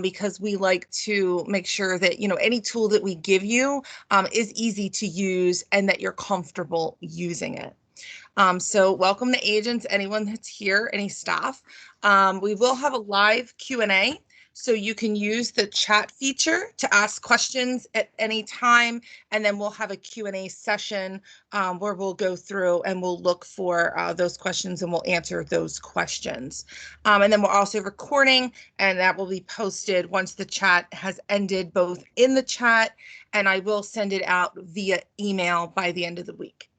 because we like to make sure that, any tool that we give you is easy to use and that you're comfortable using it. So welcome to agents, anyone that's here, any staff. We will have a live Q&A, so you can use the chat feature to ask questions at any time, and then we'll have a Q&A session where we'll go through and we'll look for those questions and we'll answer those questions. And then we're also recording, and that will be posted once the chat has ended, both in the chat, and I will send it out via email by the end of the week.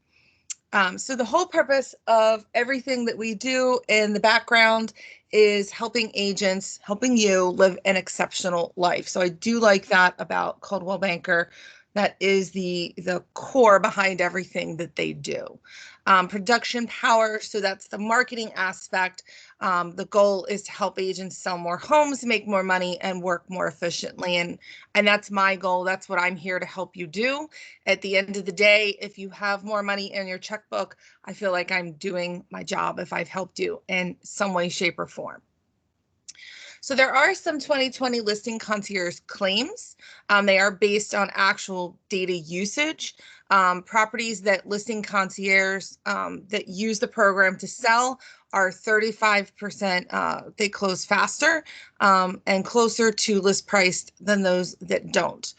So the whole purpose of everything that we do in the background is helping agents, helping you live an exceptional life. So I do like that about Coldwell Banker. That is the core behind everything that they do. Production power, so that's the marketing aspect. The goal is to help agents sell more homes, make more money, and work more efficiently. And that's my goal. That's what I'm here to help you do. At the end of the day, if you have more money in your checkbook, I feel like I'm doing my job if I've helped you in some way, shape, or form. So there are some 2020 Listing Concierge claims. They are based on actual data usage. Properties that Listing Concierge that use the program to sell are 35%, they close faster and closer to list price than those that don't.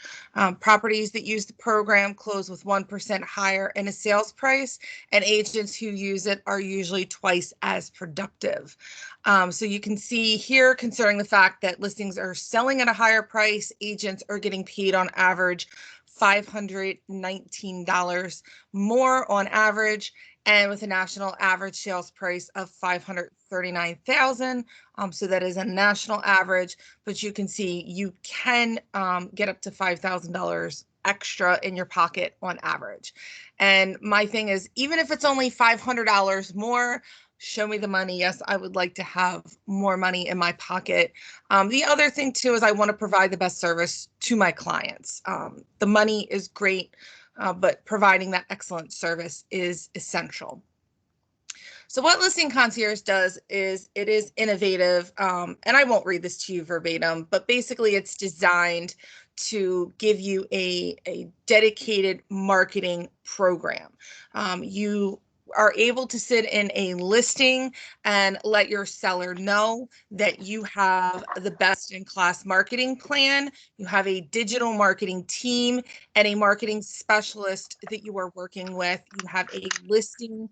Properties that use the program close with 1% higher in a sales price, and agents who use it are usually twice as productive. So you can see here, considering the fact that listings are selling at a higher price, agents are getting paid on average $519 more on average, and with a national average sales price of $539,000. So that is a national average, but you can see you can get up to $5,000 extra in your pocket on average. And my thing is, even if it's only $500 more, show me the money. Yes, I would like to have more money in my pocket. The other thing too is I want to provide the best service to my clients. The money is great, but providing that excellent service is essential. So what Listing Concierge does is it is innovative, and I won't read this to you verbatim, but basically it's designed to give you a dedicated marketing program. You are able to sit in a listing and let your seller know that you have the best in class marketing plan. You have a digital marketing team and a marketing specialist that you are working with. You have a listing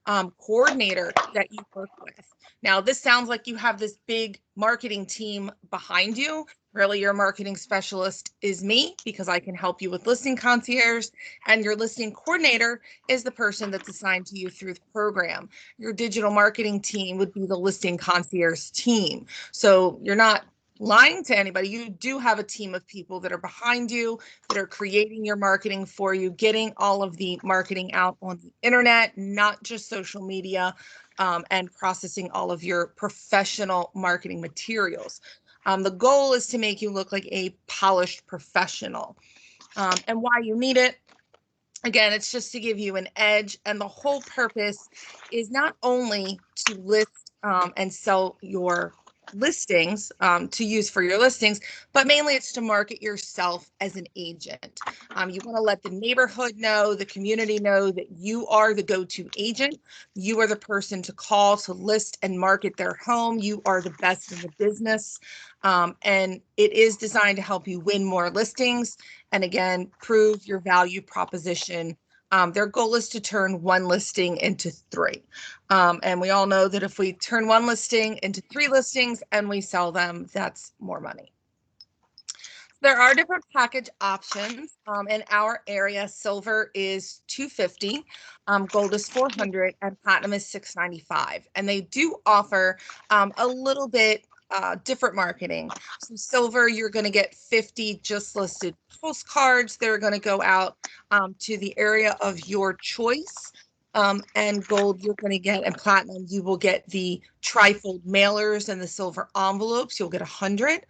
coordinator that you work with. Now, this sounds like you have this big marketing team behind you. Really, your marketing specialist is me, because I can help you with Listing Concierge, and your listing coordinator is the person that's assigned to you through the program. Your digital marketing team would be the Listing Concierge team. So you're not lying to anybody. You do have a team of people that are behind you, that are creating your marketing for you, getting all of the marketing out on the internet, not just social media, and processing all of your professional marketing materials. The goal is to make you look like a polished professional. And why you need it, again, it's just to give you an edge. And the whole purpose is not only to list and sell your listings, to use for your listings, but mainly it's to market yourself as an agent. You want to let the neighborhood know, the community know that you are the go-to agent. You are the person to call to list and market their home. You are the best in the business. And it is designed to help you win more listings and, again, prove your value proposition. Their goal is to turn one listing into three. And we all know that if we turn one listing into three listings and we sell them, that's more money. There are different package options. In our area, silver is $250, gold is $400, and platinum is $695. And they do offer a little bit different marketing. So silver, you're going to get 50 just listed postcards. They're going to go out to the area of your choice. And gold, you're going to get, and platinum, you will get the trifold mailers and the silver envelopes. You'll get 100.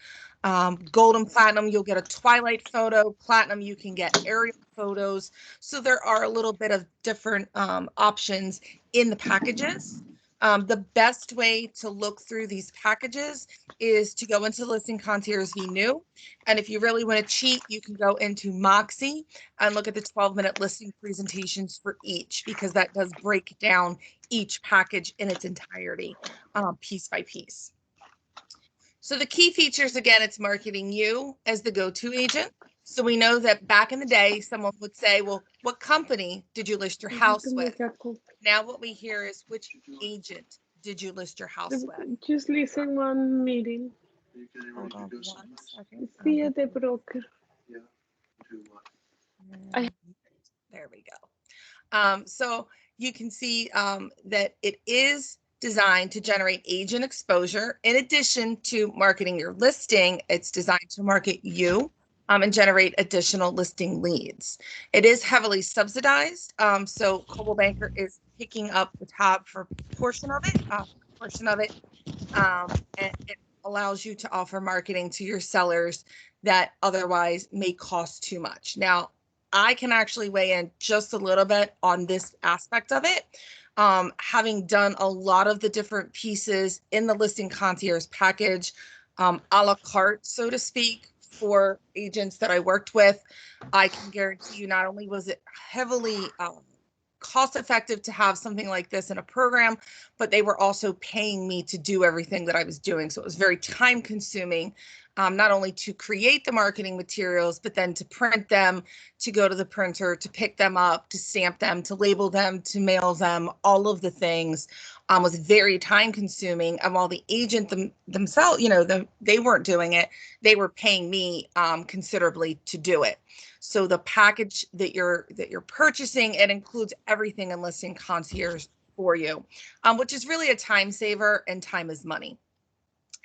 Gold and platinum, you'll get a twilight photo. Platinum, you can get aerial photos. So there are a little bit of different options in the packages. The best way to look through these packages is to go into Listing Concierge View New. And if you really want to cheat, you can go into Moxie and look at the 12-minute listing presentations for each, because that does break down each package in its entirety, piece by piece. So the key features, again, it's marketing you as the go-to agent. So we know that back in the day, someone would say, well, what company did you list your house with? Now what we hear is, which agent did you list your house with? Just listen one meeting. Hold on 1 second. See the broker. There we go. So you can see that it is designed to generate agent exposure. In addition to marketing your listing, it's designed to market you and generate additional listing leads. It is heavily subsidized. So Coldwell Banker is picking up the tab for a portion of it, and it allows you to offer marketing to your sellers that otherwise may cost too much. Now, I can actually weigh in just a little bit on this aspect of it. Having done a lot of the different pieces in the Listing Concierge package, a la carte, so to speak, for agents that I worked with, I can guarantee you not only was it heavily cost effective to have something like this in a program, but they were also paying me to do everything that I was doing. So it was very time consuming, not only to create the marketing materials, but then to print them, to go to the printer, to pick them up, to stamp them, to label them, to mail them, all of the things was very time consuming. And while the agent themselves, they weren't doing it, they were paying me considerably to do it. So the package that you're purchasing, it includes everything in Listing Concierge for you, which is really a time saver, and time is money.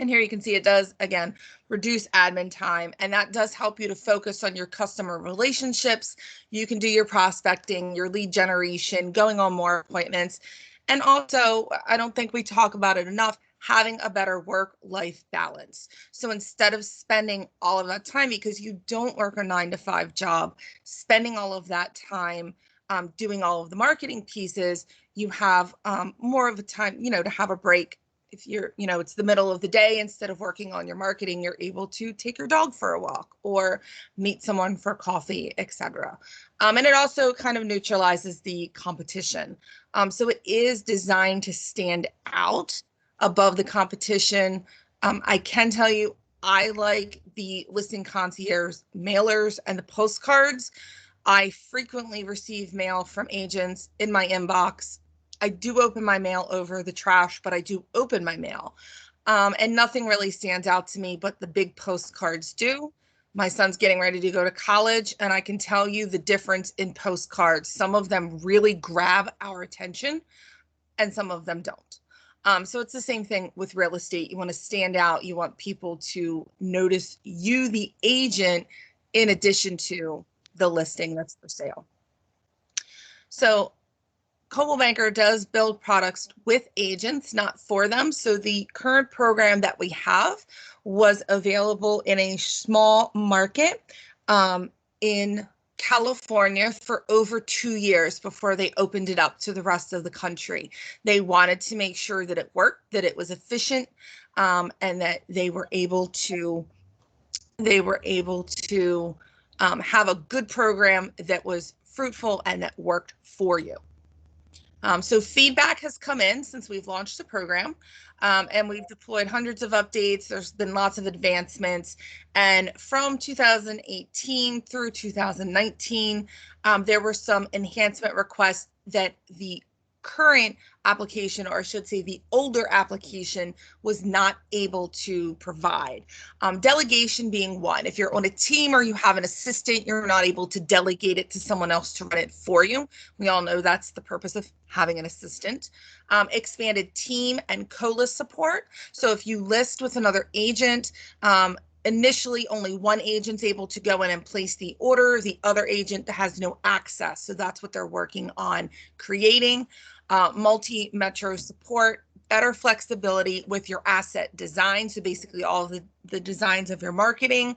And here you can see it does, again, reduce admin time, and that does help you to focus on your customer relationships. You can do your prospecting, your lead generation, going on more appointments. And also, I don't think we talk about it enough, having a better work-life balance. So instead of spending all of that time, because you don't work a 9-to-5 job, spending all of that time doing all of the marketing pieces, you have more of a time, to have a break. If you're, it's the middle of the day, instead of working on your marketing, you're able to take your dog for a walk or meet someone for coffee, etc. And it also kind of neutralizes the competition. So it is designed to stand out above the competition. I can tell you, I like the Listing Concierge mailers and the postcards. I frequently receive mail from agents in my inbox. I do open my mail over the trash, but I do open my mail. And nothing really stands out to me, but the big postcards do. My son's getting ready to go to college, and I can tell you the difference in postcards. Some of them really grab our attention, and some of them don't. So it's the same thing with real estate. You want to stand out. You want people to notice you, the agent, in addition to the listing that's for sale. So Coldwell Banker does build products with agents, not for them. So the current program that we have was available in a small market in California for over 2 years before they opened it up to the rest of the country. They wanted to make sure that it worked, that it was efficient, and that they were able to have a good program that was fruitful and that worked for you. So feedback has come in since we've launched the program, and we've deployed hundreds of updates. There's been lots of advancements. And from 2018 through 2019, there were some enhancement requests that the current application, or I should say the older application, was not able to provide. Delegation being one. If you're on a team or you have an assistant, you're not able to delegate it to someone else to run it for you. We all know that's the purpose of having an assistant. Expanded team and co-list support. So if you list with another agent, initially only one agent's able to go in and place the order. The other agent has no access. So that's what they're working on creating. Multi-metro support, better flexibility with your asset design. So basically all of the designs of your marketing,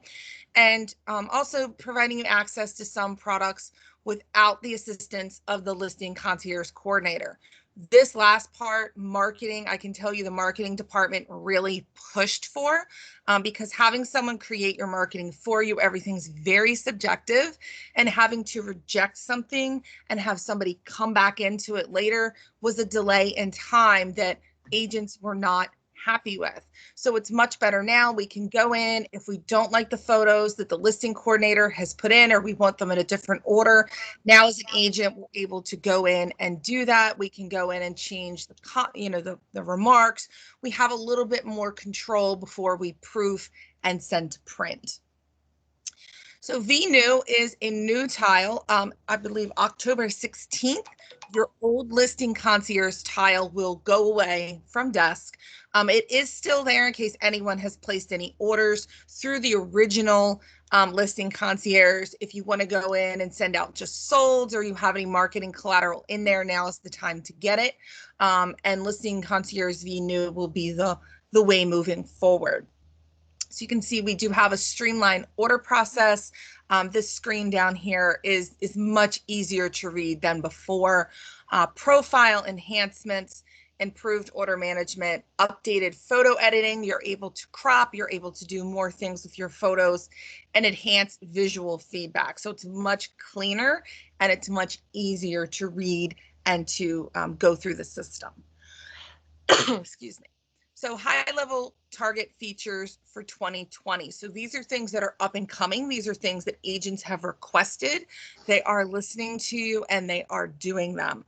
and also providing you access to some products without the assistance of the Listing Concierge coordinator. This last part, marketing, I can tell you the marketing department really pushed for, because having someone create your marketing for you, everything's very subjective, and having to reject something and have somebody come back into it later was a delay in time that agents were not happy with. So it's much better now. We can go in if we don't like the photos that the listing coordinator has put in, or we want them in a different order. Now, as an agent, we're able to go in and do that. We can go in and change the remarks. We have a little bit more control before we proof and send to print. So VNew is a new tile. I believe October 16th, your old Listing Concierge tile will go away from desk. It is still there in case anyone has placed any orders through the original Listing Concierge. If you want to go in and send out just solds, or you have any marketing collateral in there, now is the time to get it. And Listing Concierge VNew will be the way moving forward. So you can see we do have a streamlined order process. This screen down here is much easier to read than before. Profile enhancements, improved order management, updated photo editing. You're able to crop, you're able to do more things with your photos, and enhanced visual feedback. So it's much cleaner and it's much easier to read and to go through the system. Excuse me. So high-level target features for 2020. So these are things that are up and coming. These are things that agents have requested. They are listening to you and they are doing them.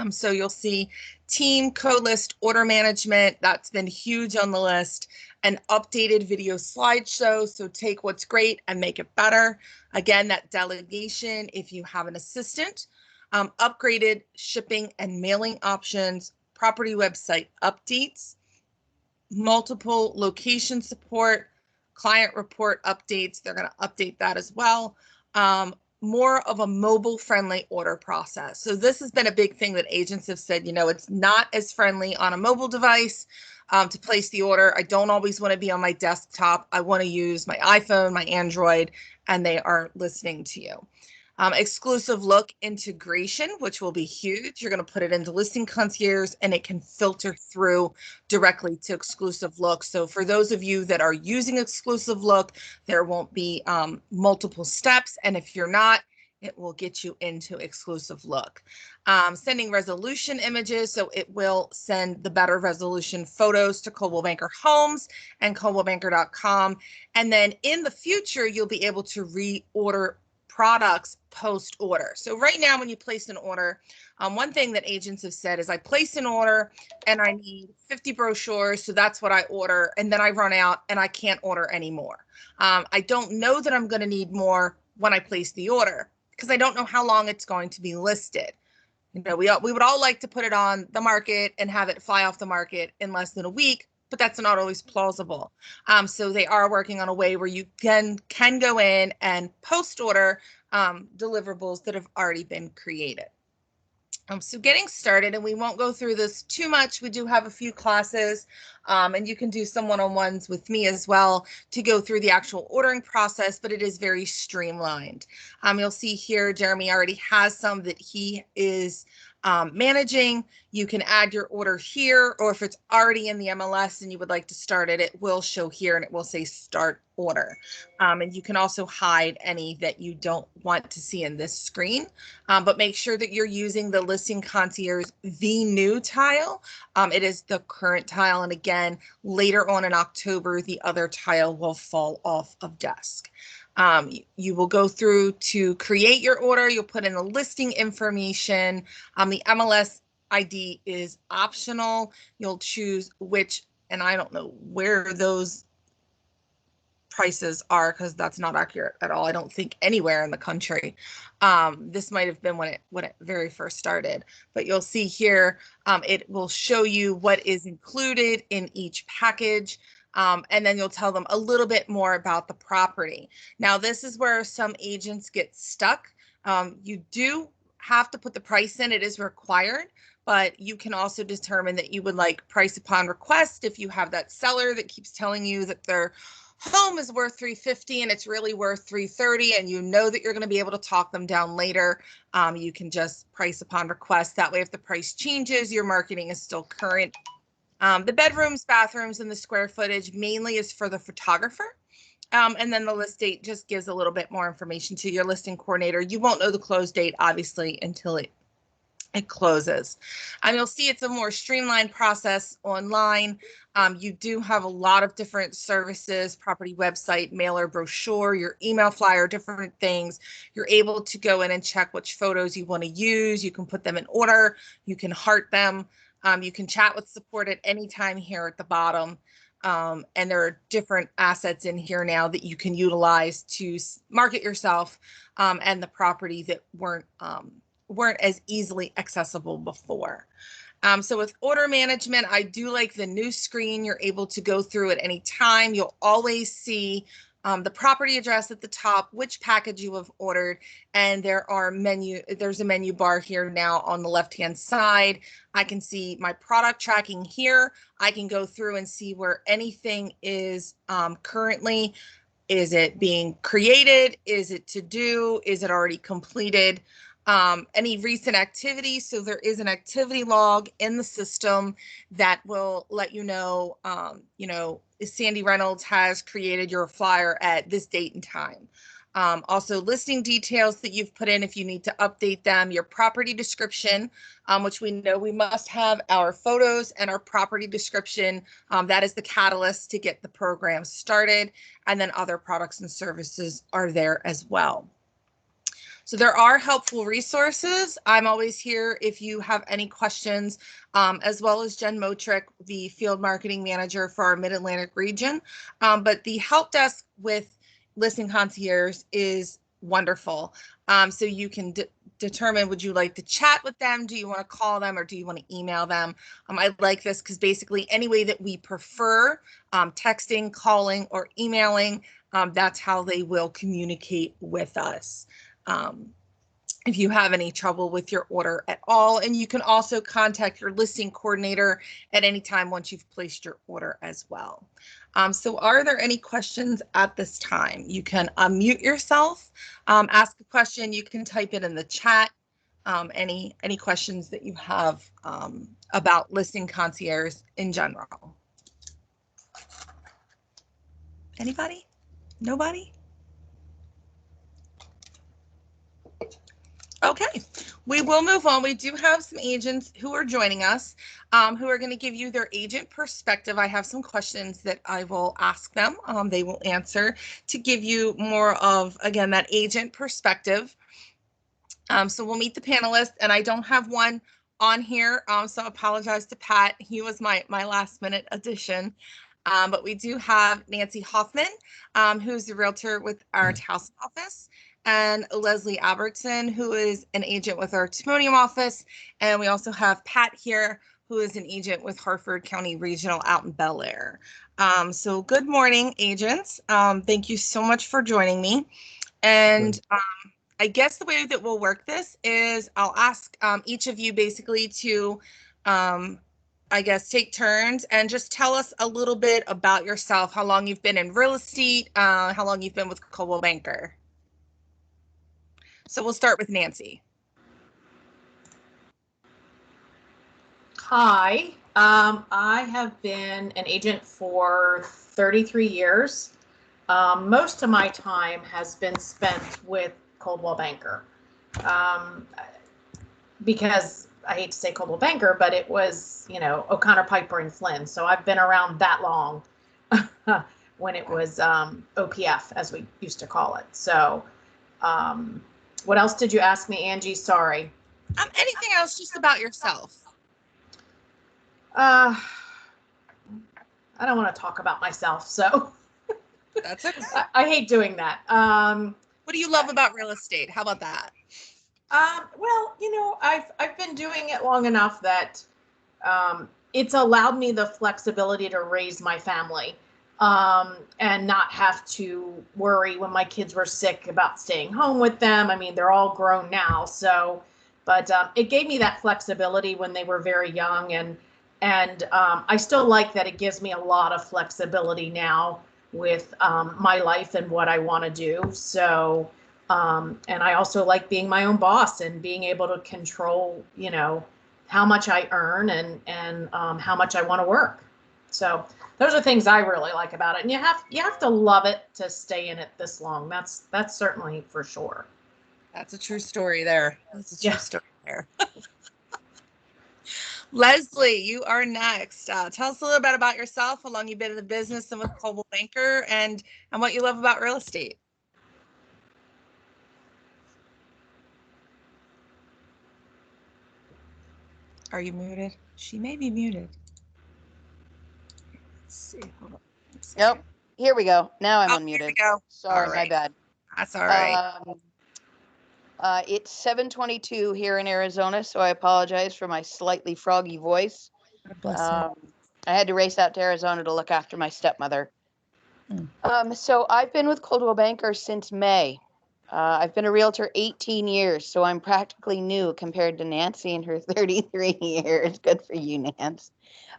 So you'll see team co-list order management. That's been huge on the list. An updated video slideshow. So take what's great and make it better. Again, that delegation if you have an assistant. Upgraded shipping and mailing options. Property website updates. Multiple location support, client report updates. They're going to update that as well. More of a mobile friendly order process. So this has been a big thing that agents have said, it's not as friendly on a mobile device to place the order. I don't always want to be on my desktop. I want to use my iPhone, my Android, and they are listening to you. Exclusive look integration, which will be huge. You're going to put it into Listing Concierge and it can filter through directly to exclusive look. So for those of you that are using exclusive look, there won't be multiple steps. And if you're not, it will get you into exclusive look. Sending resolution images. So it will send the better resolution photos to Coldwell Banker Homes and coldwellbanker.com. And then in the future, you'll be able to reorder products post order. So right now, when you place an order, one thing that agents have said is I place an order and I need 50 brochures. So that's what I order. And then I run out and I can't order anymore. I don't know that I'm going to need more when I place the order because I don't know how long it's going to be listed. We would all like to put it on the market and have it fly off the market in less than a week, but that's not always plausible. So they are working on a way where you can go in and post order deliverables that have already been created. So getting started, and we won't go through this too much. We do have a few classes, and you can do some one-on-ones with me as well to go through the actual ordering process, but it is very streamlined. You'll see here, Jeremy already has some that he is managing. You can add your order here, or if it's already in the MLS and you would like to start it, it will show here and it will say start order. And you can also hide any that you don't want to see in this screen, but make sure that you're using the Listing Concierge VNew tile. It is the current tile, and again, later on in October, the other tile will fall off of desk. You will go through to create your order. You'll put in the listing information. The MLS ID is optional. You'll choose which, and I don't know where those prices are because that's not accurate at all. I don't think anywhere in the country. This might have been when it very first started, but you'll see here, it will show you what is included in each package. And then you'll tell them a little bit more about the property. Now, this is where some agents get stuck. You do have to put the price in. It is required, but you can also determine that you would like price upon request if you have that seller that keeps telling you that they're home is worth 350 and it's really worth 330, and you know that you're going to be able to talk them down later, you can just price upon request. That way, if the price changes, your marketing is still current. The bedrooms, bathrooms, and the square footage mainly is for the photographer. And then the list date just gives a little bit more information to your listing coordinator. You won't know the close date, obviously, until it closes. You'll see it's a more streamlined process online. You do have a lot of different services, property website, mailer, brochure, your email flyer, different things. You're able to go in and check which photos you want to use. You can put them in order. You can heart them. You can chat with support at any time here at the bottom. And there are different assets in here now that you can utilize to market yourself and the property that weren't as easily accessible before. So with order management, I do like the new screen. You're able to go through at any time. You'll always see the property address at the top, which package you have ordered, and there's a menu bar here now on the left-hand side. I can see my product tracking here. I can go through and see where anything is currently. Is it being created? Is it to do? Is it already completed? Any recent activity. So there is an activity log in the system that will let you know, Sandy Reynolds has created your flyer at this date and time. Also listing details that you've put in if you need to update them, your property description, which we know we must have our photos and our property description. That is the catalyst to get the program started. And then other products and services are there as well. So there are helpful resources. I'm always here if you have any questions, as well as Jen Motrick, the field marketing manager for our Mid-Atlantic region. But the help desk with Listing Concierge is wonderful. So you can determine, would you like to chat with them? Do you want to call them or do you want to email them? I like this because basically any way that we prefer, texting, calling, or emailing, that's how they will communicate with us. If you have any trouble with your order at all. And you can also contact your listing coordinator at any time once you've placed your order as well. So are there any questions at this time? You can unmute yourself, ask a question. You can type it in the chat. Any questions that you have about Listing Concierge in general? Anybody? Nobody? Okay, we will move on. We do have some agents who are joining us, who are going to give you their agent perspective. I have some questions that I will ask them. They will answer to give you more of, again, that agent perspective. So we'll meet the panelists, and I don't have one on here, so I apologize to Pat. He was my last minute addition. But we do have Nancy Hoffman, who's the realtor with our Taos office, and Leslie Albertson, who is an agent with our Timonium office. And we also have Pat here, who is an agent with Harford County Regional out in Bel Air. So good morning, agents. Thank you so much for joining me. And I guess the way that we'll work this is I'll ask each of you basically to, I guess, take turns and just tell us a little bit about yourself, how long you've been in real estate, how long you've been with Coldwell Banker. So we'll start with Nancy. Hi, I have been an agent for 33 years. Most of my time has been spent with Coldwell Banker, because I hate to say Coldwell Banker, but it was, O'Connor, Piper, and Flynn. So I've been around that long when it was OPF, as we used to call it. So what else did you ask me, Angie? Sorry. Anything else just about yourself? I don't want to talk about myself, so that's okay. I hate doing that. What do you love about real estate? How about that? Well, I've been doing it long enough that it's allowed me the flexibility to raise my family, and not have to worry when my kids were sick about staying home with them. I mean, they're all grown now, so, but it gave me that flexibility when they were very young, and I still like that it gives me a lot of flexibility now with my life and what I want to do. So, and I also like being my own boss and being able to control, how much I earn and how much I want to work. So those are things I really like about it. And you have to love it to stay in it this long. That's certainly for sure. That's a true story there. That's a true Yeah. story there. Leslie, you are next. Tell us a little bit about yourself, how long you've been in the business and with Coldwell Banker, and what you love about real estate. Are you muted? She may be muted. Let's see. Hold on. Nope. Here we go. Now I'm Here unmuted. we go. Sorry, All my right. bad. That's all right. It's 7:22 here in Arizona, so I apologize for my slightly froggy voice. God bless you. I had to race out to Arizona to look after my stepmother. So I've been with Coldwell Banker since May. I've been a realtor 18 years, so I'm practically new compared to Nancy and her 33 years. Good for you, Nance.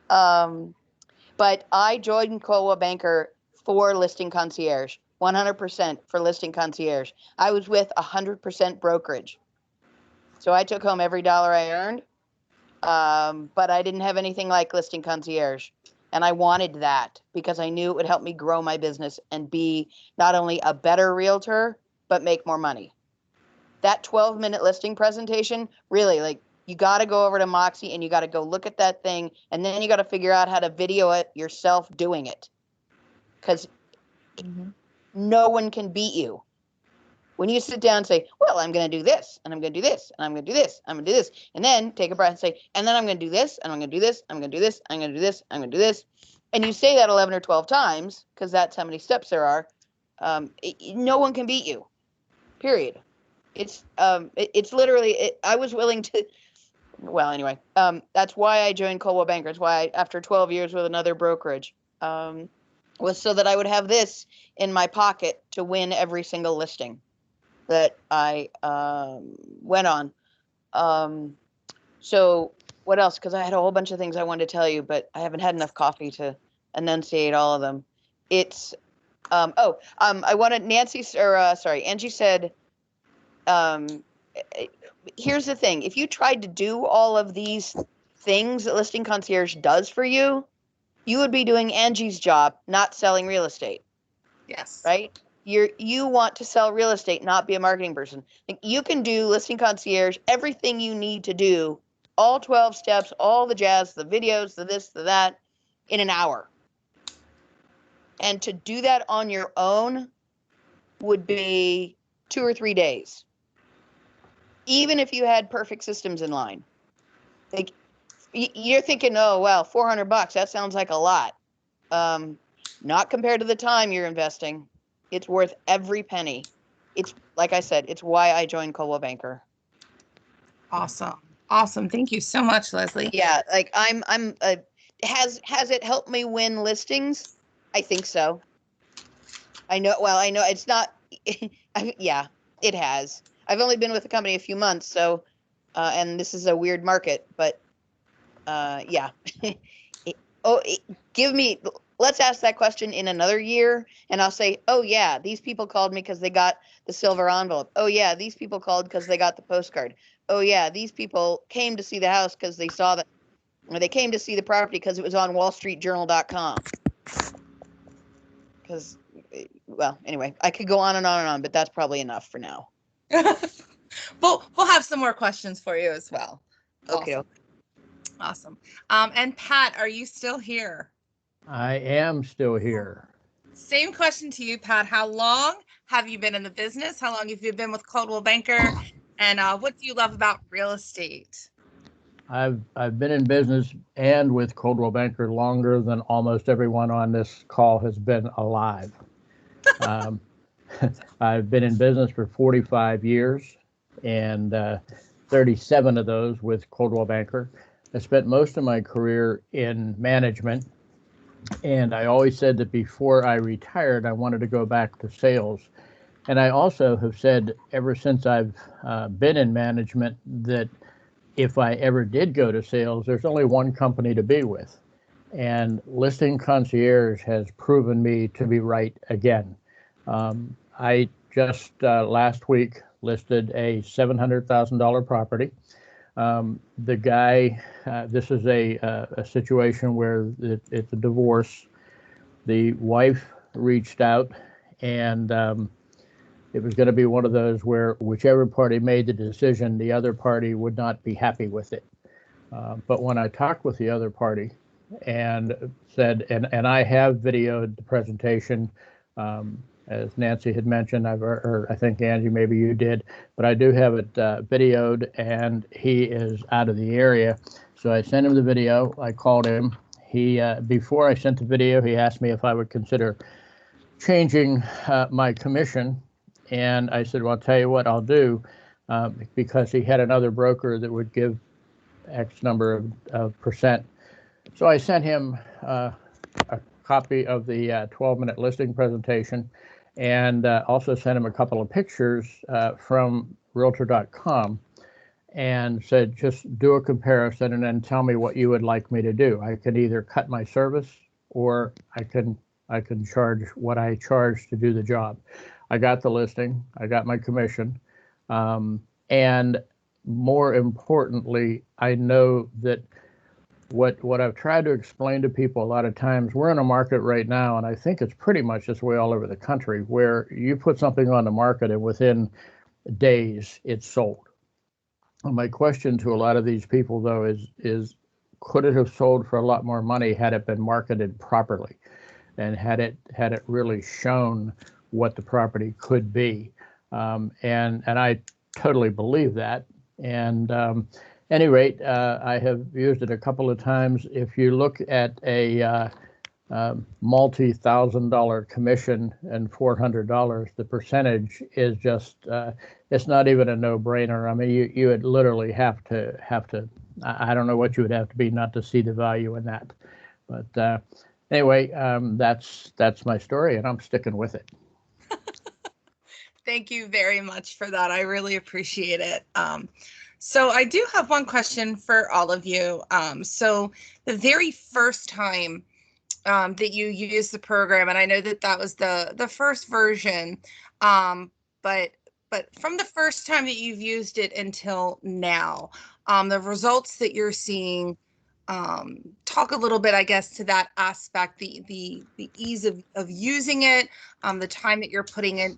But I joined Coldwell Banker for Listing Concierge, 100% for Listing Concierge. I was with 100% brokerage. So I took home every dollar I earned, but I didn't have anything like Listing Concierge. And I wanted that because I knew it would help me grow my business and be not only a better realtor, but make more money. That 12-minute listing presentation, really, like, you got to go over to Moxie and you got to go look at that thing. And then you got to figure out how to video it yourself doing it. Because no one can beat you. When you sit down and say, well, I'm going to do this, and I'm going to do this, and I'm going to do this, I'm going to do this, and then take a breath and say, and then I'm going to do this, and I'm going to do this, I'm going to do this, I'm going to do this, I'm going to do this. And you say that 11 or 12 times, because that's how many steps there are. No one can beat you, period. It's literally, I was willing to, well, anyway, that's why I joined Coldwell Banker. It's why after 12 years with another brokerage, was so that I would have this in my pocket to win every single listing that I went on. So what else? Because I had a whole bunch of things I wanted to tell you, but I haven't had enough coffee to enunciate all of them. It's, I wanted Angie said, here's the thing. If you tried to do all of these things that Listing Concierge does for you, you would be doing Angie's job, not selling real estate. Yes. Right? You want to sell real estate, not be a marketing person. Like, you can do Listing Concierge, everything you need to do, all 12 steps, all the jazz, the videos, the this, the that, in an hour. And to do that on your own would be 2 or 3 days. Even if you had perfect systems in line. Like, you're thinking, oh, well, $400, that sounds like a lot. Not compared to the time you're investing. It's worth every penny. It's, like I said, it's why I joined Coldwell Banker. Awesome. Awesome. Thank you so much, Leslie. Yeah, like has it helped me win listings? I think so. I know it's not, yeah, it has. I've only been with the company a few months, so, and this is a weird market, but, yeah. Let's ask that question in another year, and I'll say, oh yeah, these people called me because they got the silver envelope. Oh yeah, these people called because they got the postcard. Oh yeah, these people came to see the house because they saw that, or they came to see the property because it was on wallstreetjournal.com. Because, well, anyway, I could go on and on and on, but that's probably enough for now. We'll have some more questions for you as well. Okay. Awesome. And Pat, are you still here? I am still here. Same question to you, Pat. How long have you been in the business? How long have you been with Coldwell Banker? And what do you love about real estate? I've been in business and with Coldwell Banker longer than almost everyone on this call has been alive. I've been in business for 45 years, and 37 of those with Coldwell Banker. I spent most of my career in management, and I always said that before I retired, I wanted to go back to sales. And I also have said ever since I've been in management that if I ever did go to sales, there's only one company to be with. And Listing Concierge has proven me to be right again. I just last week listed a $700,000 property. The guy, this is a situation where it's a divorce. The wife reached out, and it was going to be one of those where whichever party made the decision, the other party would not be happy with it. But when I talked with the other party and said, and I have videoed the presentation, as Nancy had mentioned, or I think Angie, maybe you did, but I do have it videoed, and he is out of the area. So I sent him the video. I called him. He before I sent the video, he asked me if I would consider changing my commission, and I said, well, I'll tell you what I'll do, because he had another broker that would give X number of percent. So I sent him a copy of the 12-minute listing presentation, and also sent him a couple of pictures from Realtor.com, and said, just do a comparison and then tell me what you would like me to do. I can either cut my service, or I can charge what I charge to do the job. I got the listing, I got my commission, and more importantly, I know that what I've tried to explain to people a lot of times, we're in a market right now, and I think it's pretty much this way all over the country, where you put something on the market and within days it's sold. And my question to a lot of these people, though, is could it have sold for a lot more money had it been marketed properly, and had it really shown what the property could be? And I totally believe that. And any rate, I have used it a couple of times. If you look at a multi-$1,000 commission and $400, the percentage is just, it's not even a no-brainer. I mean, you would literally have to, I don't know what you would have to be not to see the value in that. But anyway, that's my story, and I'm sticking with it. Thank you very much for that. I really appreciate it. So I do have one question for all of you. So the very first time that you used the program, and I know that was the first version, but from the first time that you've used it until now, the results that you're seeing, talk a little bit, I guess, to that aspect, the ease of using it, the time that you're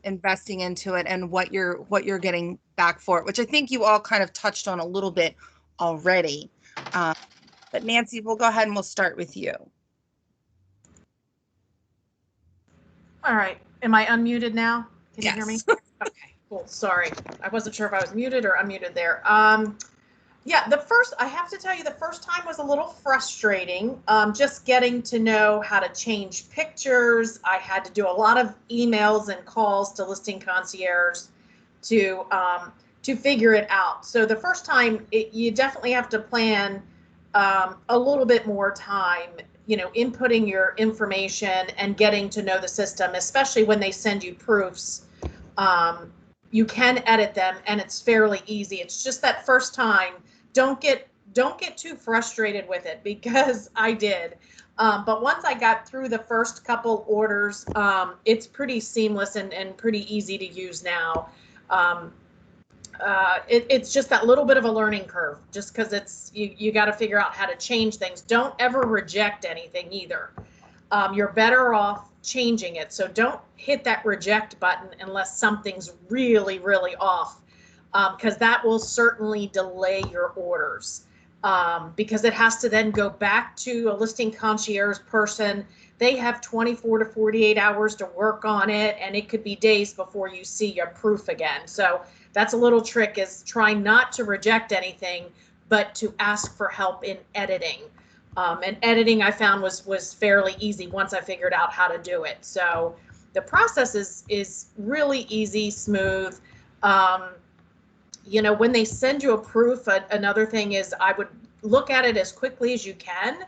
investing into it, and what you're getting back for it, which I think you all kind of touched on a little bit already. But Nancy, we'll go ahead and we'll start with you. All right. Am I unmuted now? Can Yes. you hear me? Okay, cool. Sorry. I wasn't sure if I was muted or unmuted there. Yeah, I have to tell you, the first time was a little frustrating. Just getting to know how to change pictures. I had to do a lot of emails and calls to Listing Concierge to figure it out. So the first time, you definitely have to plan a little bit more time, inputting your information and getting to know the system, especially when they send you proofs. You can edit them, and it's fairly easy. It's just that first time, don't get too frustrated with it, because I did. But once I got through the first couple orders, it's pretty seamless and pretty easy to use now. It's just that little bit of a learning curve, just because it's you got to figure out how to change things. Don't ever reject anything either. You're better off changing it. So don't hit that reject button unless something's really, really off, because that will certainly delay your orders, because it has to then go back to a Listing Concierge person. They have 24 to 48 hours to work on it, and it could be days before you see your proof again. So that's a little trick, is trying not to reject anything, but to ask for help in editing. And editing, I found, was fairly easy once I figured out how to do it. So the process is really easy, smooth. When they send you a proof, another thing is I would look at it as quickly as you can,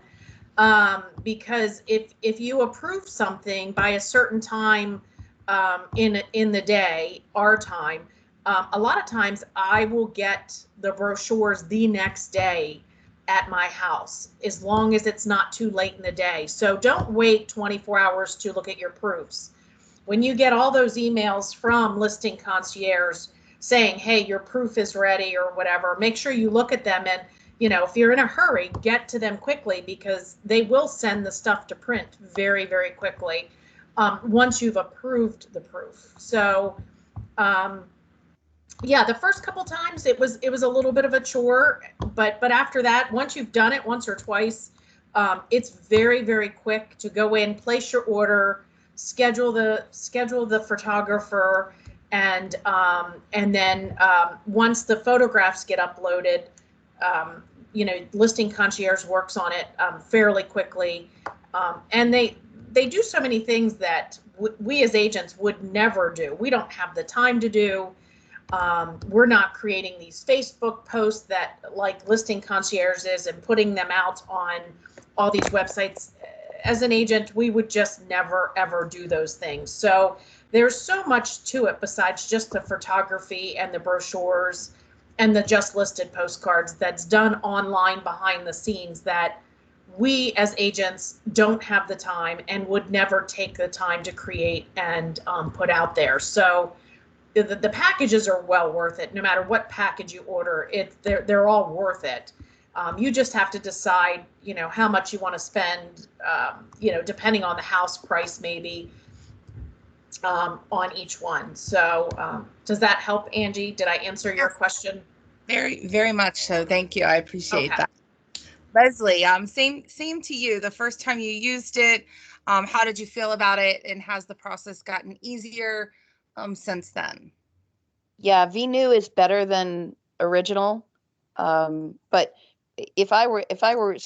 because if you approve something by a certain time in the day, our time, a lot of times I will get the brochures the next day at my house, as long as it's not too late in the day. So don't wait 24 hours to look at your proofs. When you get all those emails from Listing Concierge saying, hey, your proof is ready or whatever, make sure you look at them. And, you know, if you're in a hurry, get to them quickly, because they will send the stuff to print very, very quickly once you've approved the proof. So, yeah, the first couple times it was a little bit of a chore, but after that, once you've done it once or twice, it's very, very quick to go in, place your order, schedule the photographer, and then once the photographs get uploaded, you know, Listing Concierge works on it fairly quickly, and they do so many things that we as agents would never do. We don't have the time to do. We're not creating these Facebook posts that like Listing Concierge is and putting them out on all these websites. As an agent, we would just never, ever do those things. So there's so much to it besides just the photography and the brochures and the just listed postcards that's done online behind the scenes that we as agents don't have the time and would never take the time to create and put out there. So the packages are well worth it. No matter what package you order, they're all worth it. You just have to decide, you know, how much you want to spend, you know, depending on the house price, maybe on each one. So does that help, Angie? Did I answer your question? Very, very much so. Thank you. I appreciate Okay. that. Leslie, same to you. The first time you used it, how did you feel about it, and has the process gotten easier since then? Yeah, VNew is better than original. But if I were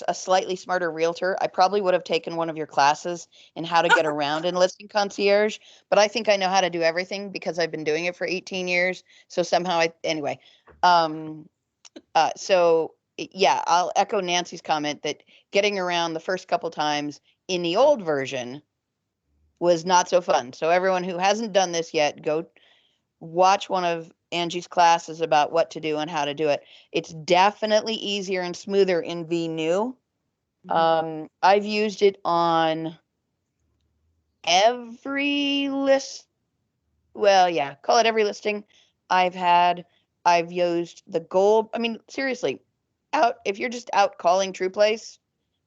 a slightly smarter realtor, I probably would have taken one of your classes in how to get around in Listing Concierge. But I think I know how to do everything because I've been doing it for 18 years. So somehow anyway. So yeah, I'll echo Nancy's comment that getting around the first couple times in the old version was not so fun. So everyone who hasn't done this yet, go watch one of Angie's classes about what to do and how to do it. It's definitely easier and smoother in VNew. I've used it on every list. Well, yeah, call it every listing I've had. I've used the gold. I mean, seriously, if you're just out calling True Place,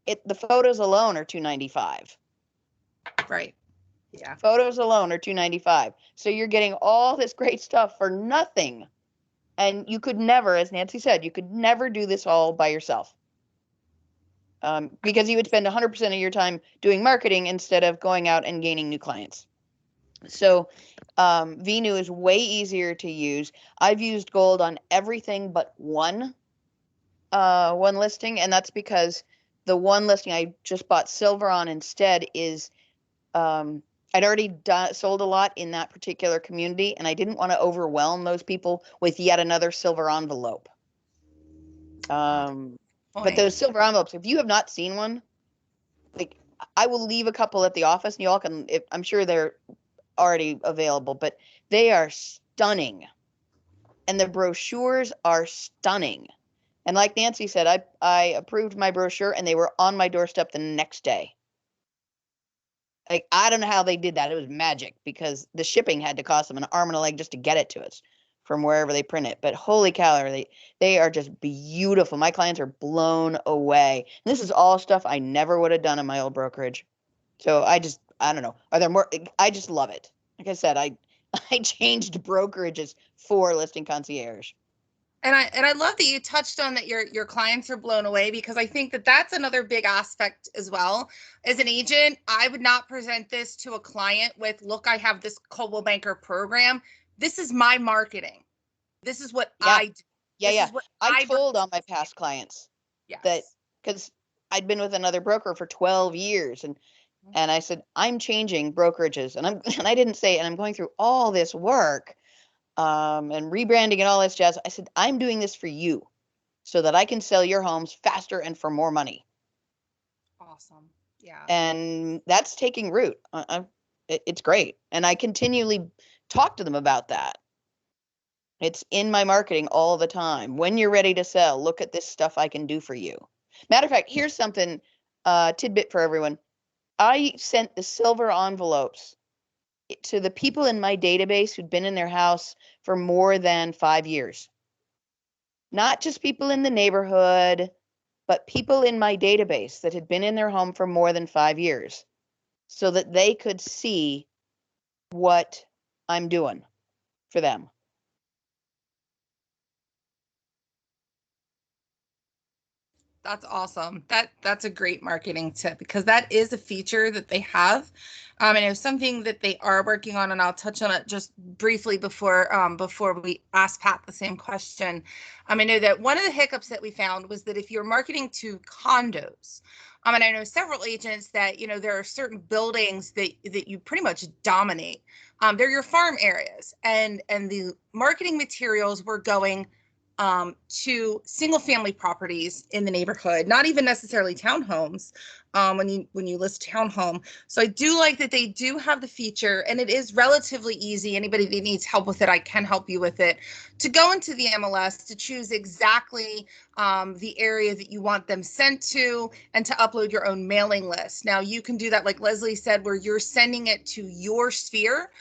the photos alone are $295. Right. Yeah. Photos alone are $295. So you're getting all this great stuff for nothing. And you could never, as Nancy said, you could never do this all by yourself. Because you would spend 100% of your time doing marketing instead of going out and gaining new clients. So VNew is way easier to use. I've used gold on everything but one listing, and that's because the one listing I just bought silver on instead is I'd already sold a lot in that particular community, and I didn't want to overwhelm those people with yet another silver envelope. But those silver envelopes, if you have not seen one, like I will leave a couple at the office, and you all can. I'm sure they're already available, but they are stunning, and the brochures are stunning. And like Nancy said, I approved my brochure, and they were on my doorstep the next day. Like, I don't know how they did that. It was magic because the shipping had to cost them an arm and a leg just to get it to us from wherever they print it. But holy cow, they are just beautiful. My clients are blown away. And this is all stuff I never would have done in my old brokerage. So I don't know. Are there more? I just love it. Like I said, I changed brokerages for Listing Concierge. And I love that you touched on that your clients are blown away, because I think that that's another big aspect as well. As an agent, I would not present this to a client with, look, I have this Coldwell Banker program. This is my marketing. This is what I do. Yeah. I told all my past clients that, because I'd been with another broker for 12 years and I said, I'm changing brokerages, and I didn't say, and I'm going through all this work and rebranding and all this jazz. I said, I'm doing this for you so that I can sell your homes faster and for more money. Awesome. Yeah. And that's taking root. It's great. And I continually talk to them about that. It's in my marketing all the time. When you're ready to sell, look at this stuff I can do for you. Matter of fact, here's something, tidbit for everyone. I sent the silver envelopes to the people in my database who'd been in their house for more than 5 years. Not just people in the neighborhood, but people in my database that had been in their home for more than 5 years, so that they could see what I'm doing for them. That's awesome. That's a great marketing tip, because that is a feature that they have. I know something that they are working on, and I'll touch on it just briefly before we ask Pat the same question. I know that one of the hiccups that we found was that if you're marketing to condos, and I know several agents that, there are certain buildings that you pretty much dominate. They're your farm areas, and the marketing materials were going to single family properties in the neighborhood, not even necessarily townhomes, when you list townhome. So I do like that they do have the feature, and it is relatively easy. Anybody that needs help with it, I can help you with it, to go into the MLS to choose exactly the area that you want them sent to, and to upload your own mailing list. Now you can do that, like Leslie said, where you're sending it to your sphere.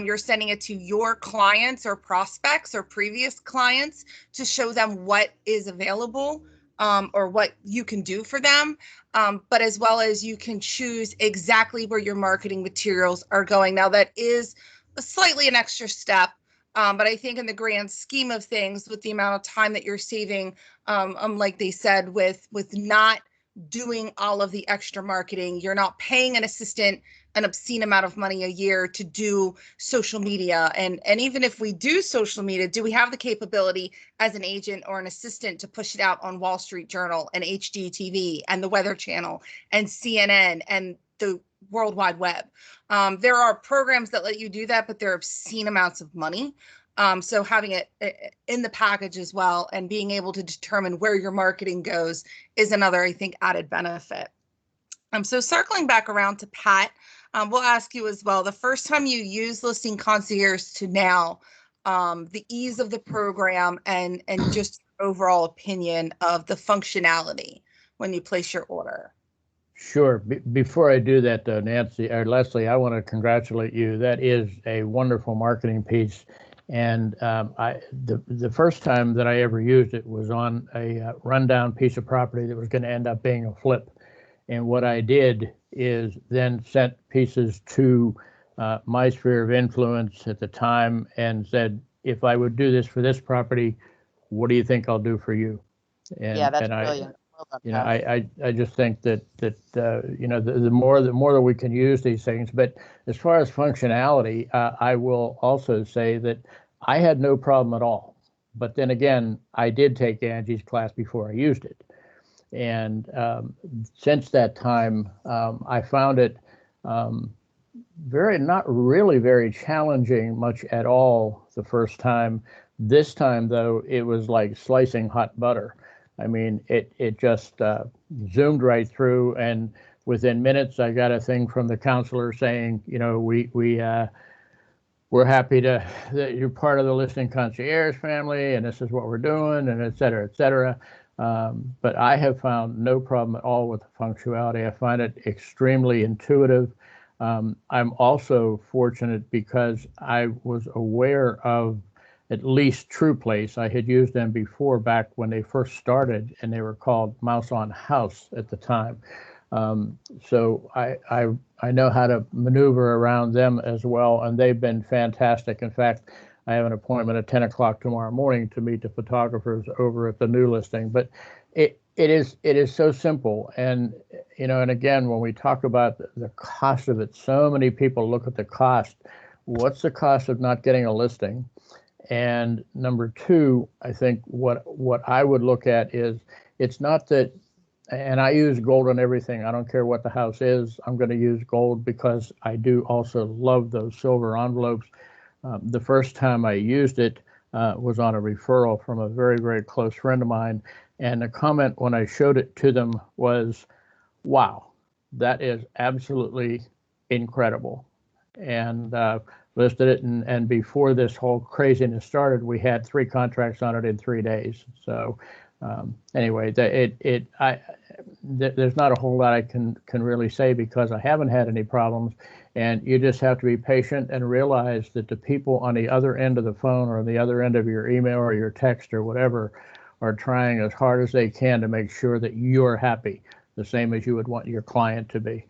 You're sending it to your clients or prospects or previous clients to show them what is available, or what you can do for them. But as well as you can choose exactly where your marketing materials are going. Now that is slightly an extra step, but I think in the grand scheme of things, with the amount of time that you're saving, like they said, with not doing all of the extra marketing, you're not paying an assistant an obscene amount of money a year to do social media. And even if we do social media, do we have the capability as an agent or an assistant to push it out on Wall Street Journal and HGTV and the Weather Channel and CNN and the World Wide Web? There are programs that let you do that, but they're obscene amounts of money. So having it in the package as well, and being able to determine where your marketing goes, is another, I think, added benefit. So circling back around to Pat, we'll ask you as well, the first time you used Listing Concierge to now, the ease of the program, and just overall opinion of the functionality when you place your order. Sure. Before I do that, though, Nancy or Leslie, I want to congratulate you. That is a wonderful marketing piece. And the first time that I ever used it was on a rundown piece of property that was going to end up being a flip. And what I did is then sent pieces to my sphere of influence at the time and said, if I would do this for this property, what do you think I'll do for you? And, yeah, that's and brilliant. I just think that the more that we can use these things. But as far as functionality, I will also say that I had no problem at all. But then again, I did take Angie's class before I used it. And since that time, I found it not really very challenging much at all the first time. This time, though, it was like slicing hot butter. I mean, it just zoomed right through, and within minutes, I got a thing from the counselor saying, we're happy that you're part of the Listing Concierge family, and this is what we're doing, and et cetera, et cetera. But I have found no problem at all with the functionality. I find it extremely intuitive. I'm also fortunate because I was aware of at least TruePlace. I had used them before, back when they first started, and they were called Mouse on House at the time. So I know how to maneuver around them as well, and they've been fantastic. In fact, I have an appointment at 10 o'clock tomorrow morning to meet the photographers over at the new listing. But it is so simple. And, and again, when we talk about the cost of it, so many people look at the cost. What's the cost of not getting a listing? And number two, I think what I would look at is, it's not that, and I use gold on everything. I don't care what the house is. I'm going to use gold because I do also love those silver envelopes. The first time I used it was on a referral from a very, very close friend of mine. And the comment when I showed it to them was, wow, that is absolutely incredible. And listed it. And before this whole craziness started, we had 3 contracts on it in 3 days. So Anyway, there's not a whole lot I can really say because I haven't had any problems, and you just have to be patient and realize that the people on the other end of the phone or on the other end of your email or your text or whatever are trying as hard as they can to make sure that you're happy, the same as you would want your client to be.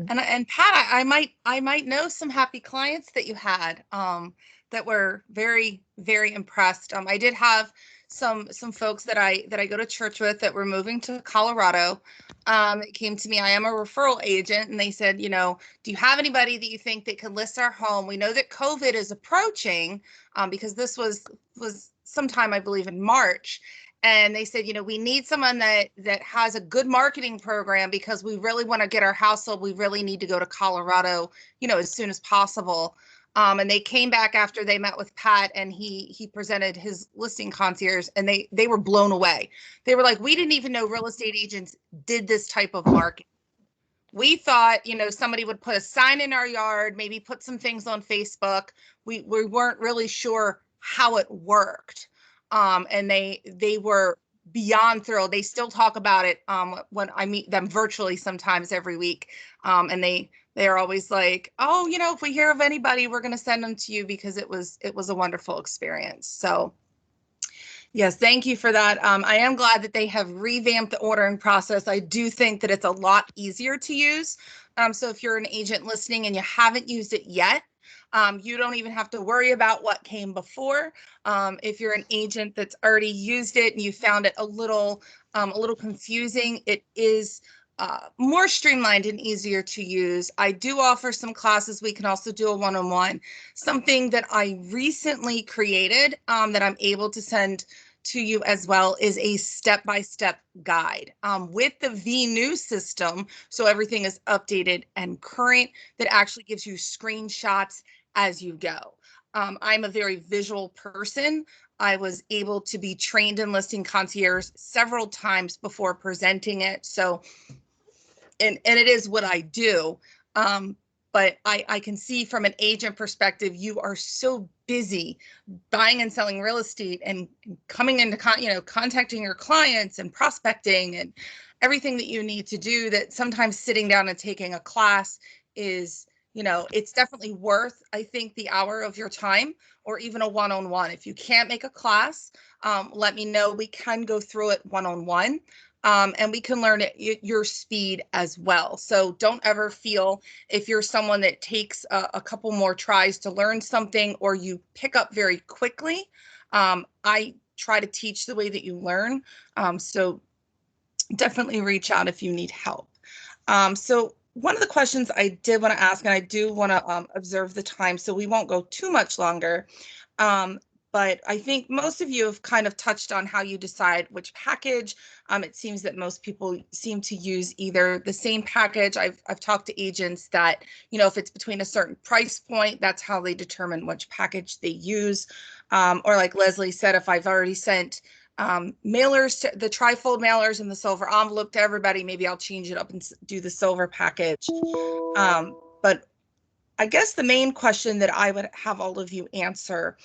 And Pat, I might know some happy clients that you had that were very, very impressed. I did have some folks that I go to church with that were moving to Colorado. It came to me. I am a referral agent, and they said, you know, do you have anybody that you think that could list our home? We know that COVID is approaching, because this was sometime, I believe, in March. And they said, you know, we need someone that has a good marketing program because we really want to get our house sold. We really need to go to Colorado, you know, as soon as possible. And they came back after they met with Pat, and he presented his listing concierge, and they were blown away. They were like, we didn't even know real estate agents did this type of marketing. We thought, you know, somebody would put a sign in our yard, maybe put some things on Facebook. We weren't really sure how it worked. And they were beyond thrilled. They still talk about it when I meet them virtually sometimes every week. And they are always like, oh, you know, if we hear of anybody, we're going to send them to you because it was a wonderful experience. So yes, thank you for that. I am glad that they have revamped the ordering process. I do think that it's a lot easier to use. So if you're an agent listening and you haven't used it yet, you don't even have to worry about what came before. If you're an agent that's already used it and you found it a little confusing, it is more streamlined and easier to use. I do offer some classes. We can also do a one-on-one. Something that I recently created that I'm able to send to you as well is a step-by-step guide with the VNew system. So everything is updated and current. That actually gives you screenshots as you go. I'm a very visual person. I was able to be trained in listing concierge several times before presenting it. So, and it is what I do. But I can see from an agent perspective, you are so busy buying and selling real estate and coming into contacting your clients and prospecting and everything that you need to do, that sometimes sitting down and taking a class is, you know, it's definitely worth, I think, the hour of your time, or even a one-on-one. If you can't make a class, let me know. We can go through it one-on-one. And we can learn at your speed as well. So don't ever feel, if you're someone that takes a couple more tries to learn something, or you pick up very quickly, I try to teach the way that you learn. So definitely reach out if you need help. So one of the questions I did want to ask, and I do want to observe the time, so we won't go too much longer. But I think most of you have kind of touched on how you decide which package. It seems that most people seem to use either the same package. I've talked to agents that, you know, if it's between a certain price point, that's how they determine which package they use. Or like Leslie said, if I've already sent mailers, to the trifold mailers and the silver envelope to everybody, maybe I'll change it up and do the silver package. But I guess the main question that I would have all of you answer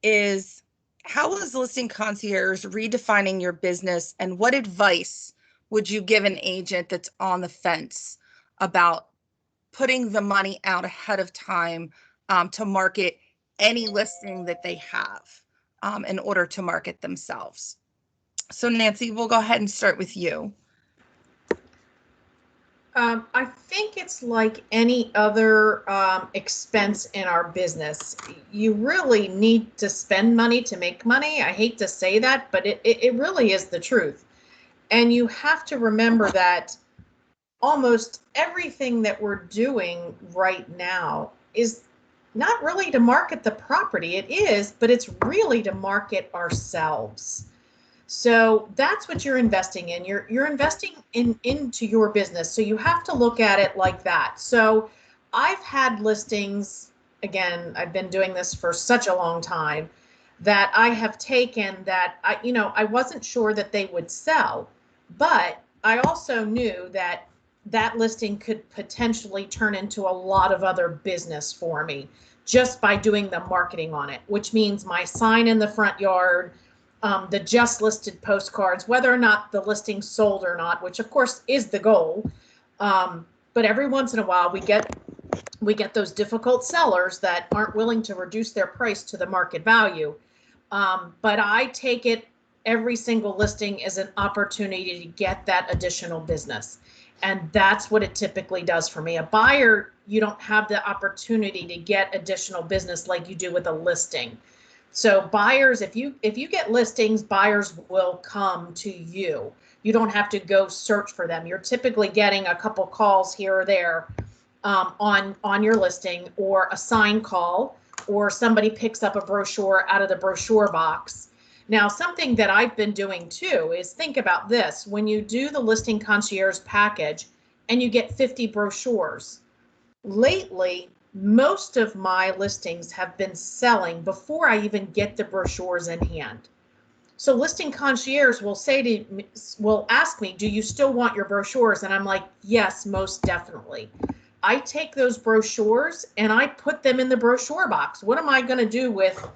is, how is Listing Concierge redefining your business, and what advice would you give an agent that's on the fence about putting the money out ahead of time to market any listing that they have in order to market themselves? So Nancy, we'll go ahead and start with you. I think it's like any other expense in our business. You really need to spend money to make money. I hate to say that, but it really is the truth. And you have to remember that almost everything that we're doing right now is not really to market the property. It is, but it's really to market ourselves. So that's what you're investing in. You're investing into your business. So you have to look at it like that. So I've had listings, again, I've been doing this for such a long time, that I have taken that I wasn't sure that they would sell, but I also knew that that listing could potentially turn into a lot of other business for me just by doing the marketing on it, which means my sign in the front yard, the just listed postcards, whether or not the listing sold or not, which of course is the goal. But every once in a while we get those difficult sellers that aren't willing to reduce their price to the market value. But I take it every single listing as an opportunity to get that additional business. And that's what it typically does for me. A buyer, you don't have the opportunity to get additional business like you do with a listing. So buyers, if you get listings, buyers will come to you. You don't have to go search for them. You're typically getting a couple calls here or there on your listing, or a sign call, or somebody picks up a brochure out of the brochure box. Now, something that I've been doing too is, think about this. When you do the Listing Concierge package and you get 50 brochures, lately, most of my listings have been selling before I even get the brochures in hand. So Listing Concierge will ask me, do you still want your brochures? And I'm like, yes, most definitely. I take those brochures and I put them in the brochure box. What am I going to do with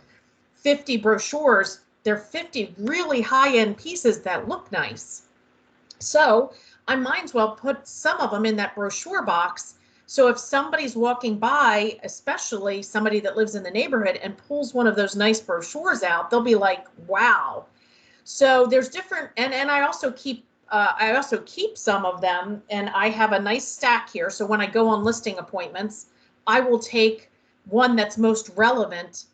50 brochures? They're 50 really high-end pieces that look nice. So I might as well put some of them in that brochure box. So if somebody's walking by, especially somebody that lives in the neighborhood, and pulls one of those nice brochures out, they'll be like, wow. So there's different, and I also keep some of them, and I have a nice stack here. So when I go on listing appointments, I will take one that's most relevant,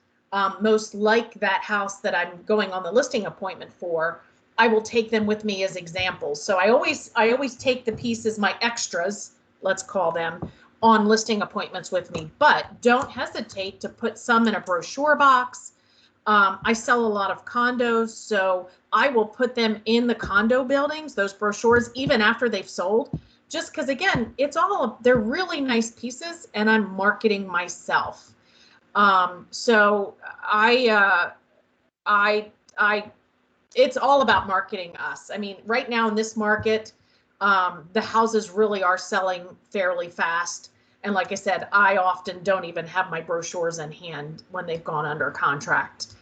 most like that house that I'm going on the listing appointment for. I will take them with me as examples. So I always take the pieces, my extras, let's call them, on listing appointments with me. But don't hesitate to put some in a brochure box. I sell a lot of condos, so I will put them in the condo buildings, those brochures, even after they've sold, just because, again, they're really nice pieces, and I'm marketing myself. So it's all about marketing us. I mean, right now in this market, the houses really are selling fairly fast. And like I said, I often don't even have my brochures in hand when they've gone under contract.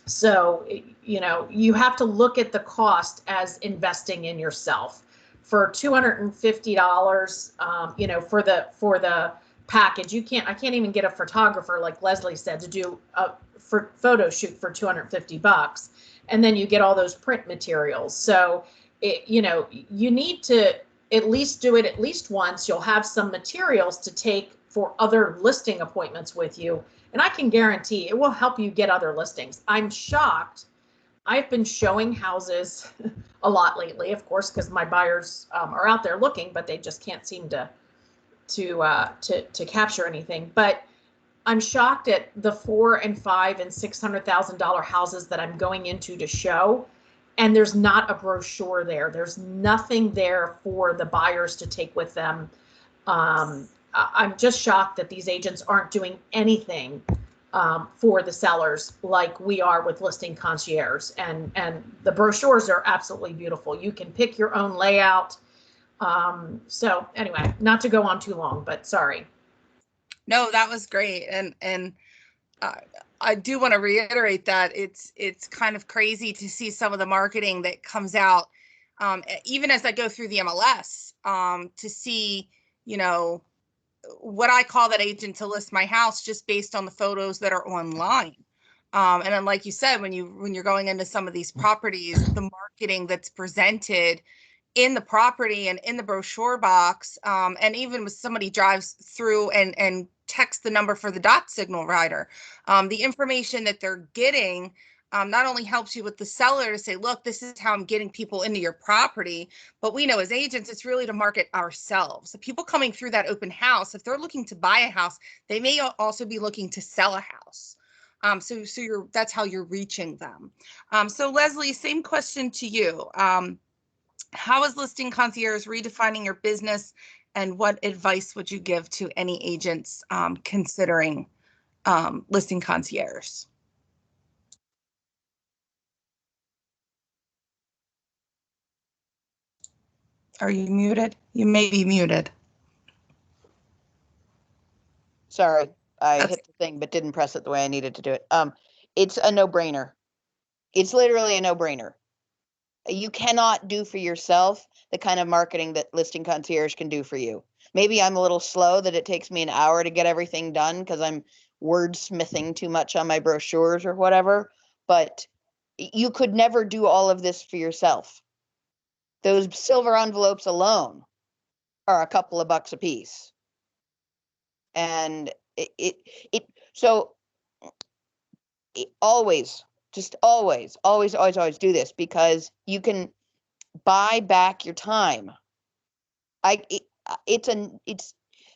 So, you have to look at the cost as investing in yourself. For $250, for the package, I can't even get a photographer, like Leslie said, to do a photo shoot for $250. And then you get all those print materials. So, you need to at least do it at least once. You'll have some materials to take for other listing appointments with you. And I can guarantee it will help you get other listings. I'm shocked. I've been showing houses a lot lately, of course, because my buyers are out there looking, but they just can't seem to capture anything. But I'm shocked at the $400,000 and $500,000 and $600,000 houses that I'm going into to show. And there's not a brochure there. There's nothing there for the buyers to take with them. I'm just shocked that these agents aren't doing anything for the sellers like we are with Listing Concierge. And the brochures are absolutely beautiful. You can pick your own layout. So anyway, not to go on too long, but sorry. No, that was great. And I do want to reiterate that it's kind of crazy to see some of the marketing that comes out, even as I go through the MLS, to see, what I call that agent to list my house just based on the photos that are online. And then, like you said, when you're going into some of these properties, the marketing that's presented in the property and in the brochure box, and even when somebody drives through and text the number for the dot signal rider, the information that they're getting not only helps you with the seller to say, look, this is how I'm getting people into your property, but we know as agents, it's really to market ourselves. So people coming through that open house, if they're looking to buy a house, they may also be looking to sell a house. So that's how you're reaching them. So Leslie, same question to you. How is Listing Concierge redefining your business, and what advice would you give to any agents considering Listing Concierge? Are you muted? You may be muted. Sorry, I hit the thing but didn't press it the way I needed to do it. It's a no-brainer. It's literally a no-brainer. You cannot do for yourself the kind of marketing that Listing Concierge can do for you. Maybe I'm a little slow, that it takes me an hour to get everything done because I'm wordsmithing too much on my brochures or whatever, but you could never do all of this for yourself. Those silver envelopes alone are a couple of bucks a piece. And always do this, because you can buy back your time.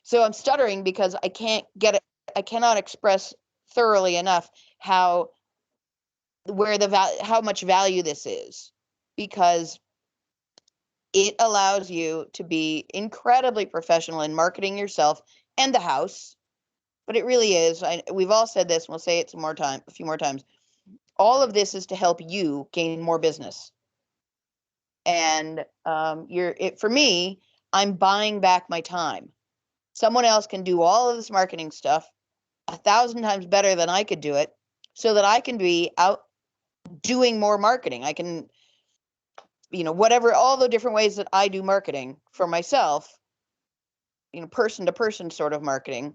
So I'm stuttering because I cannot express thoroughly enough how much value this is, because it allows you to be incredibly professional in marketing yourself and the house. But it really is. We've all said this, and we'll say it a few more times. All of this is to help you gain more business. And for me, I'm buying back my time. Someone else can do all of this marketing stuff 1,000 times better than I could do it, so that I can be out doing more marketing. I can, whatever, all the different ways that I do marketing for myself, person to person sort of marketing.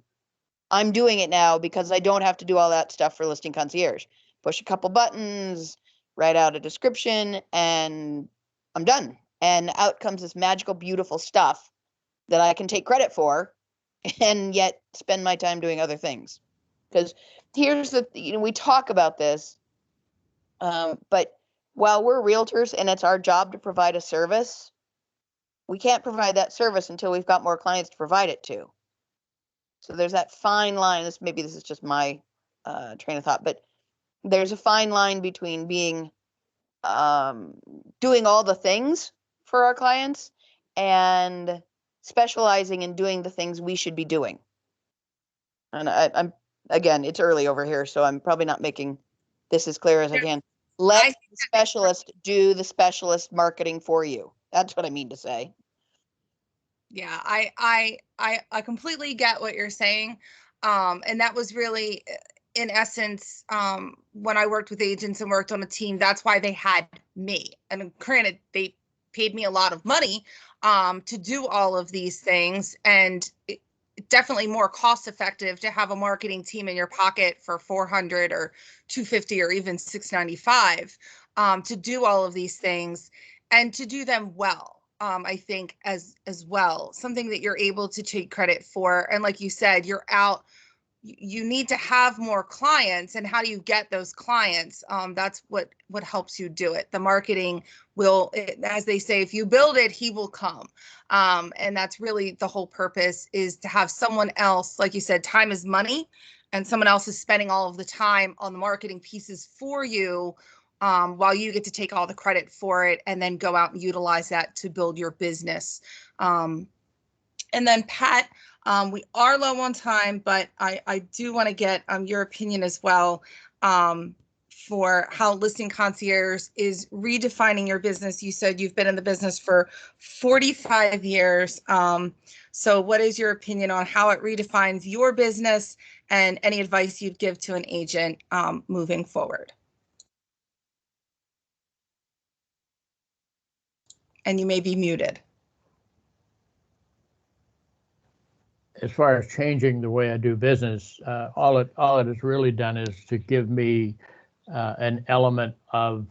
I'm doing it now because I don't have to do all that stuff for Listing Concierge. Push a couple buttons, write out a description, and I'm done. And out comes this magical, beautiful stuff that I can take credit for, and yet spend my time doing other things. Because here's we talk about this, but while we're realtors and it's our job to provide a service, we can't provide that service until we've got more clients to provide it to. So there's that fine line. Maybe this is just my train of thought, but there's a fine line between being doing all the things for our clients and specializing in doing the things we should be doing. And I'm again, it's early over here, so I'm probably not making this as clear as I can. Let the specialist do the specialist marketing for you. That's what I mean to say. Yeah, I completely get what you're saying. And that was really, in essence, when I worked with agents and worked on a team, that's why they had me. And granted, they paid me a lot of money to do all of these things. And definitely more cost effective to have a marketing team in your pocket for $400 or $250 or even $695 to do all of these things and to do them well. I think as well, something that you're able to take credit for. And like you said, you're out, you need to have more clients. And how do you get those clients? That's what helps you do it. The marketing will, as they say, if you build it, he will come. And that's really the whole purpose, is to have someone else, like you said, time is money, and someone else is spending all of the time on the marketing pieces for you, while you get to take all the credit for it and then go out and utilize that to build your business. And then Pat, we are low on time, but I do want to get your opinion as well for how Listing Concierge is redefining your business. You said you've been in the business for 45 years. So what is your opinion on how it redefines your business, and any advice you'd give to an agent moving forward? And you may be muted. As far as changing the way I do business, all it has really done is to give me an element of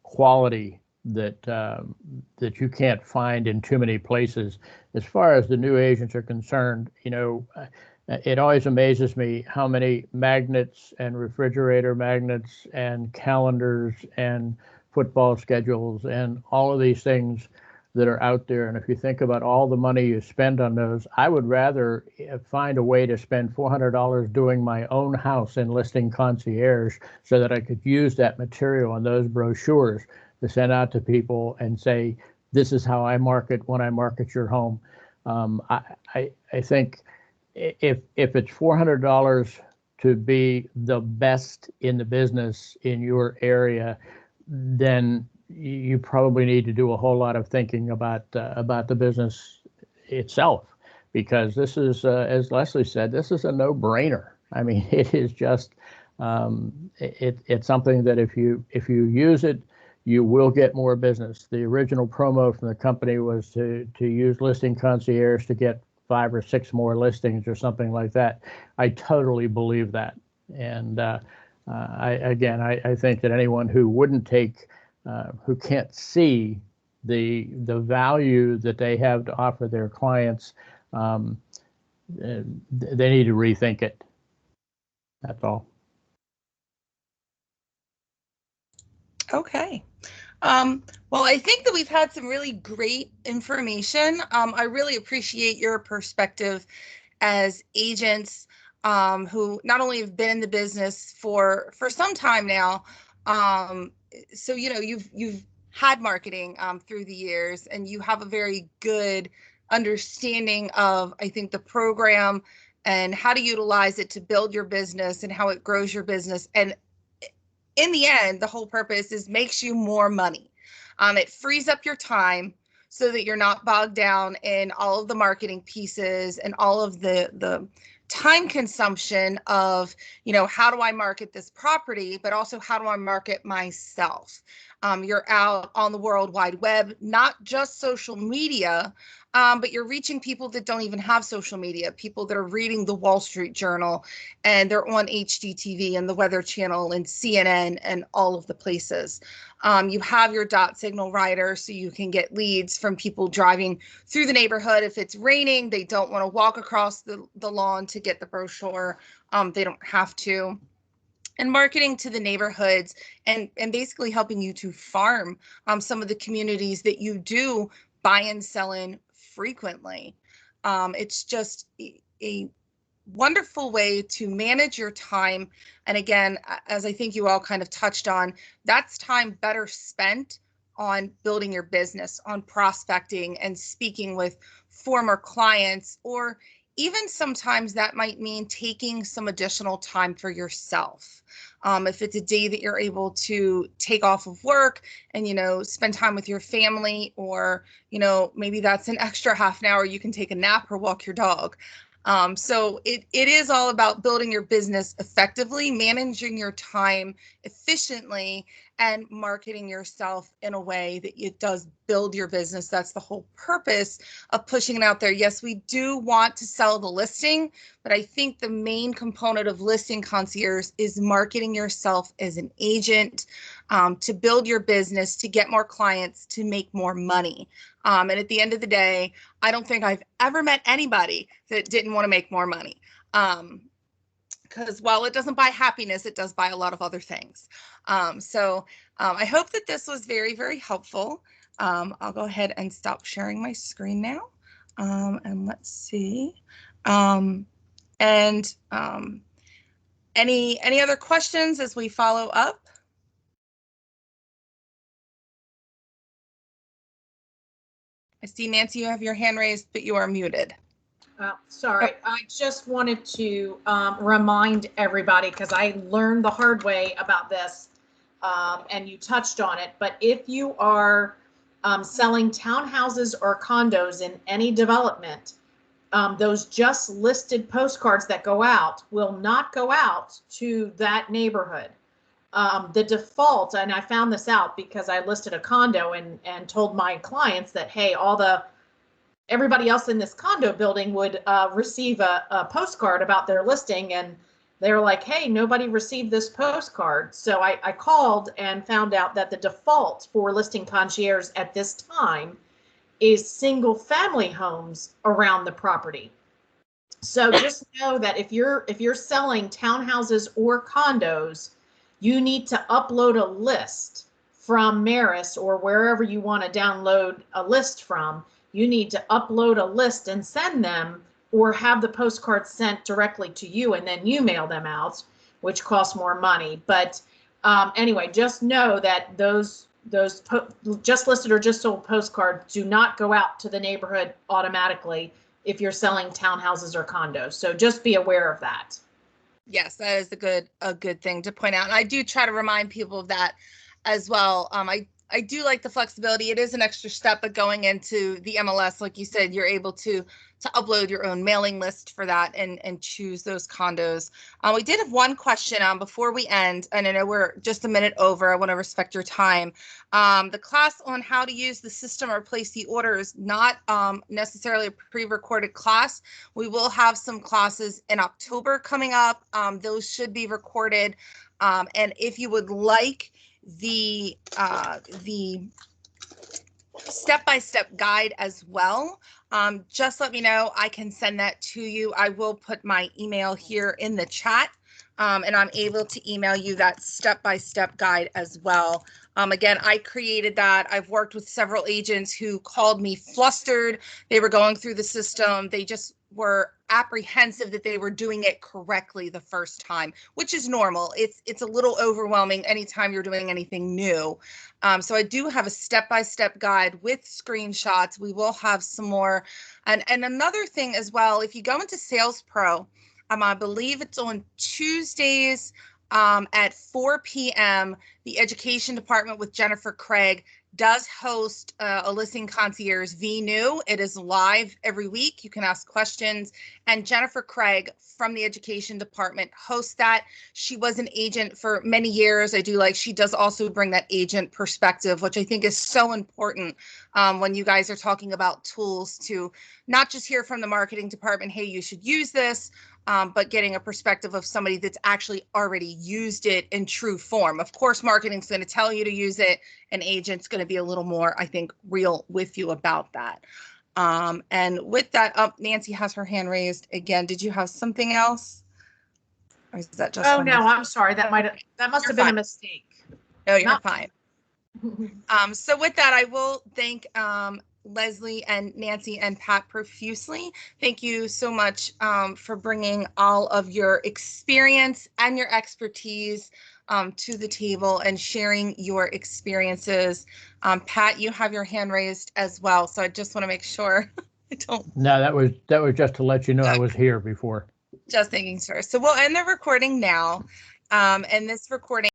quality that you can't find in too many places. As far as the new agents are concerned, it always amazes me how many magnets and refrigerator magnets and calendars and football schedules and all of these things that are out there. And if you think about all the money you spend on those, I would rather find a way to spend $400 doing my own house in Listing Concierge, so that I could use that material and those brochures to send out to people and say, this is how I market when I market your home. I think if it's $400 to be the best in the business in your area, then you probably need to do a whole lot of thinking about the business itself, because this is, as Leslie said, this is a no-brainer. I mean, it is just It's something that if you use it, you will get more business. The original promo from the company was to use Listing Concierge to get 5 or 6 more listings or something like that. I totally believe that. And I think that anyone who wouldn't take, who can't see the value that they have to offer their clients, they need to rethink it. That's all. Okay. Well, I think that we've had some really great information. I really appreciate your perspective as agents who not only have been in the business for some time now. So you've had marketing through the years, and you have a very good understanding of, I think, the program and how to utilize it to build your business and how it grows your business. And in the end, the whole purpose is makes you more money. It frees up your time so that you're not bogged down in all of the marketing pieces and all of the time consumption of, how do I market this property, but also how do I market myself? You're out on the World Wide Web, not just social media, but you're reaching people that don't even have social media, people that are reading the Wall Street Journal, and they're on HGTV and the Weather Channel and CNN and all of the places. You have your dot signal writer, so you can get leads from people driving through the neighborhood. If it's raining, they don't want to walk across the lawn to get the brochure. They don't have to. And marketing to the neighborhoods and basically helping you to farm some of the communities that you do buy and sell in frequently. It's just a wonderful way to manage your time. And again, as I think you all kind of touched on, that's time better spent on building your business, on prospecting and speaking with former clients, or even sometimes that might mean taking some additional time for yourself. If it's a day that you're able to take off of work and, spend time with your family, or, maybe that's an extra half an hour, you can take a nap or walk your dog. So it is all about building your business effectively, managing your time efficiently, and marketing yourself in a way that it does build your business. That's the whole purpose of pushing it out there. Yes, we do want to sell the listing, but I think the main component of Listing Concierge is marketing yourself as an agent, to build your business, to get more clients, to make more money. And at the end of the day, I don't think I've ever met anybody that didn't want to make more money. Because while it doesn't buy happiness, it does buy a lot of other things. So I hope that this was very, very helpful. I'll go ahead and stop sharing my screen now. And let's see. Any other questions as we follow up? I see, Nancy, you have your hand raised, but you are muted. Sorry, I just wanted to remind everybody, because I learned the hard way about this, and you touched on it, but if you are selling townhouses or condos in any development, those just listed postcards that go out will not go out to that neighborhood. The default, and I found this out because I listed a condo and told my clients that, hey, everybody else in this condo building would receive a postcard about their listing, and they were like, hey, nobody received this postcard. So I called and found out that the default for Listing Concierge at this time is single family homes around the property. So just know that if you're selling townhouses or condos, you need to upload a list from Maris or wherever you want to download a list from. You need to upload a list and send them, or have the postcards sent directly to you and then you mail them out, which costs more money. But anyway, just know that those just listed or just sold postcards do not go out to the neighborhood automatically if you're selling townhouses or condos. So just be aware of that. Yes, that is a good thing to point out. And I do try to remind people of that as well. I I do like the flexibility. It is an extra step, but going into the MLS, like you said, you're able to upload your own mailing list for that and choose those condos. We did have one question before we end, and I know we're just a minute over. I want to respect your time. The class on how to use the system or place the orders, not necessarily a pre-recorded class. We will have some classes in October coming up. Those should be recorded. And if you would like the step-by-step guide as well, just let me know. I can send that to you. I will put my email here in the chat, and I'm able to email you that step-by-step guide as well. Again, I created that. I've worked with several agents who called me flustered. They were going through the system. They just were apprehensive that they were doing it correctly the first time, which is normal. It's a little overwhelming anytime you're doing anything new. So I do have a step-by-step guide with screenshots. We will have some more. And another thing as well, if you go into Sales Pro, I believe it's on Tuesdays at 4 p.m., the Education Department with Jennifer Craig does host a Listing Concierge VNew. It is live every week. You can ask questions. And Jennifer Craig from the Education Department hosts that. She was an agent for many years. She does also bring that agent perspective, which I think is so important when you guys are talking about tools, to not just hear from the marketing department, hey, you should use this, but getting a perspective of somebody that's actually already used it in true form. Of course, marketing's going to tell you to use it. An agent's going to be a little more, I think, real with you about that. And with that, Nancy has her hand raised again. Did you have something else? Or is that just? Oh no, I'm sorry. That must have been a mistake. No, you're fine. So with that, I will thank Leslie and Nancy and Pat profusely. Thank you so much for bringing all of your experience and your expertise to the table and sharing your experiences. Pat, you have your hand raised as well, so I just want to make sure I don't. No, that was just to let you know I was here before. Just thinking, sir. So we'll end the recording now, and this recording